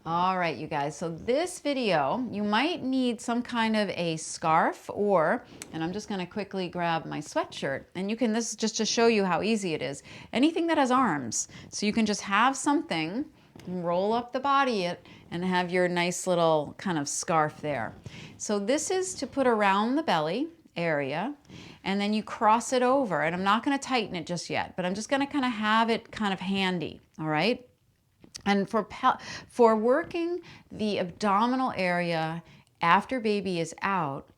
All right, you guys, so this video, you might need some kind of a scarf and I'm just gonna quickly grab my sweatshirt, and this is just to show you how easy it is. Anything that has arms, so you can just have something, roll up the body and have your nice little kind of scarf there. So this is to put around the belly area, and then you cross it over, and I'm not gonna tighten it just yet, but I'm just gonna kind of have it kind of handy, all right? And for working the abdominal area after baby is out,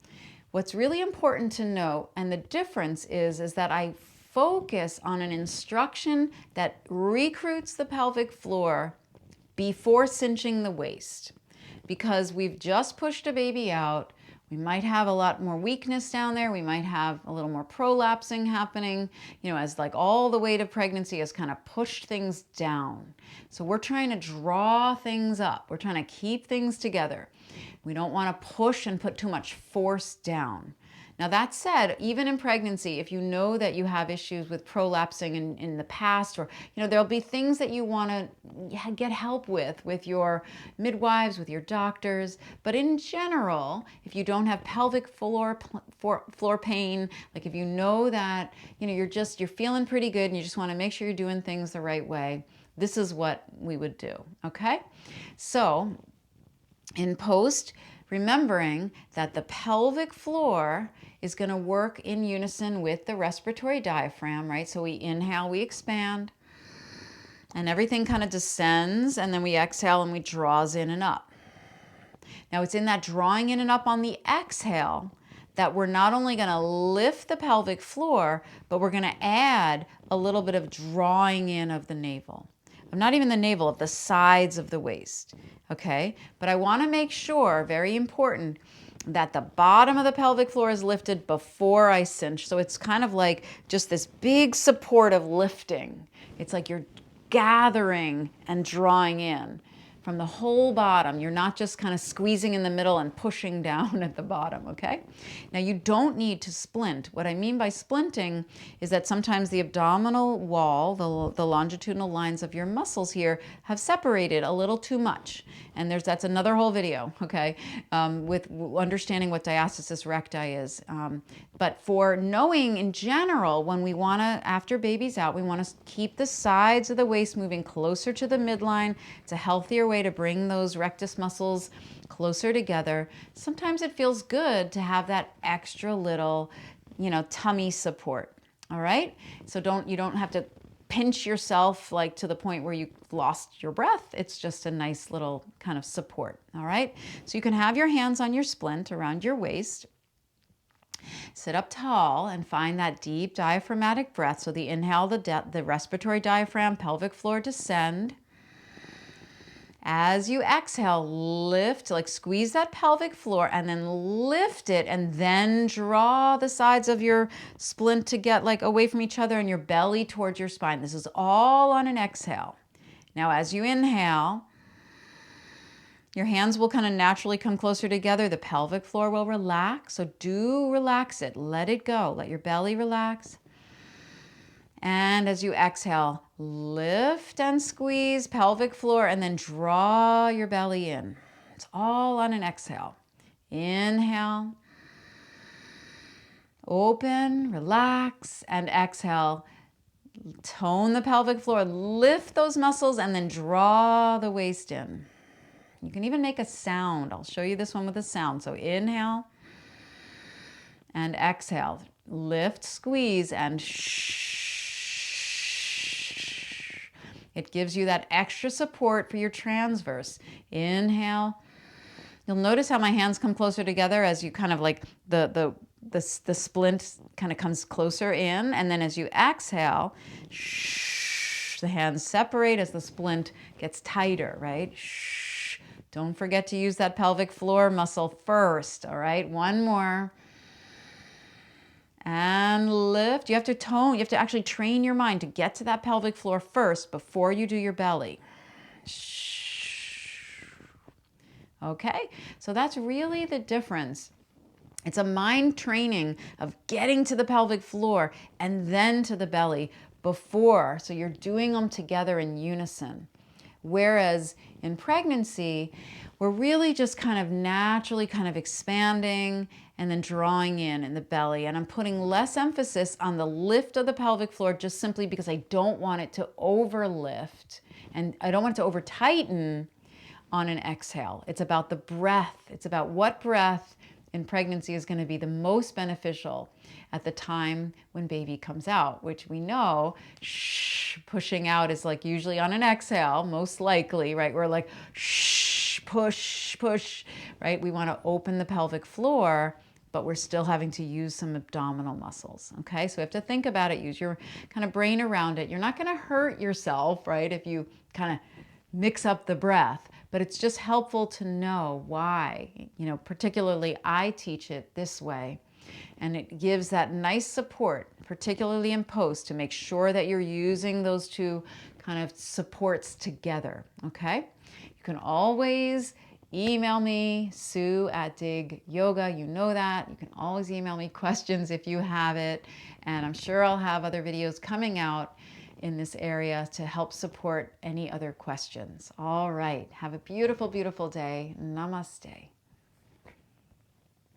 what's really important to note, and the difference is that I focus on an instruction that recruits the pelvic floor before cinching the waist. Because we've just pushed a baby out, we might have a lot more weakness down there. We might have a little more prolapsing happening, as like all the weight of pregnancy has kind of pushed things down. So we're trying to draw things up. We're trying to keep things together. We don't want to push and put too much force down. Now that said, even in pregnancy, if you know that you have issues with prolapsing in the past, or there'll be things that you want to get help with your midwives, with your doctors. But in general, if you don't have pelvic floor pain, like if you know that you're feeling pretty good and you just want to make sure you're doing things the right way, this is what we would do. Okay, so in post, remembering that the pelvic floor is going to work in unison with the respiratory diaphragm, right? So we inhale, we expand, and everything kind of descends, and then we exhale and we draws in and up. Now it's in that drawing in and up on the exhale that we're not only going to lift the pelvic floor, but we're going to add a little bit of drawing in of the navel. Not even the navel, of the sides of the waist, okay? But I want to make sure, very important, that the bottom of the pelvic floor is lifted before I cinch. So it's kind of like just this big support of lifting. It's like you're gathering and drawing in from the whole bottom. You're not just kind of squeezing in the middle and pushing down at the bottom, okay? Now you don't need to splint. What I mean by splinting is that sometimes the abdominal wall, the longitudinal lines of your muscles here, have separated a little too much. And that's another whole video, okay, with understanding what diastasis recti is. But for knowing in general, when we want to, after baby's out, we want to keep the sides of the waist moving closer to the midline. It's a healthier way to bring those rectus muscles closer together. Sometimes it feels good to have that extra little, tummy support. All right? So you don't have to pinch yourself like to the point where you lost your breath. It's just a nice little kind of support. All right? So you can have your hands on your splint around your waist. Sit up tall and find that deep diaphragmatic breath. So the inhale, the respiratory diaphragm, pelvic floor descend. As you exhale, lift, like squeeze that pelvic floor and then lift it, and then draw the sides of your splint to get like away from each other and your belly towards your spine. This is all on an exhale. Now, as you inhale, your hands will kind of naturally come closer together. The pelvic floor will relax. So do relax it. Let it go. Let your belly relax. And as you exhale, lift and squeeze pelvic floor and then draw your belly in. It's all on an exhale. Inhale, open, relax, and exhale. Tone the pelvic floor, lift those muscles, and then draw the waist in. You can even make a sound. I'll show you this one with a sound. So inhale and exhale. Lift, squeeze, and shh. It gives you that extra support for your transverse. Inhale. You'll notice how my hands come closer together as you kind of like the splint kind of comes closer in. And then as you exhale, shh, the hands separate as the splint gets tighter, right? Shh. Don't forget to use that pelvic floor muscle first, all right? One more. And lift. You have to tone, you have to actually train your mind to get to that pelvic floor first before you do your belly. Shh. Okay, so that's really the difference. It's a mind training of getting to the pelvic floor and then to the belly before, so you're doing them together in unison. Whereas in pregnancy, we're really just kind of naturally kind of expanding and then drawing in the belly. And I'm putting less emphasis on the lift of the pelvic floor just simply because I don't want it to overlift and I don't want it to over tighten on an exhale. It's about the breath. It's about what breath in pregnancy is going to be the most beneficial at the time when baby comes out, which we know pushing out is like usually on an exhale, most likely, right? We're like push, push, right? We want to open the pelvic floor, but we're still having to use some abdominal muscles, okay? So we have to think about it, use your kind of brain around it. You're not going to hurt yourself, right, if you kind of mix up the breath, but it's just helpful to know why, particularly I teach it this way. And it gives that nice support, particularly in post, to make sure that you're using those two kind of supports together, okay? You can always email me, Sue at Dig Yoga. You know that. You can always email me questions if you have it. And I'm sure I'll have other videos coming out in this area to help support any other questions. All right. Have a beautiful, beautiful day. Namaste.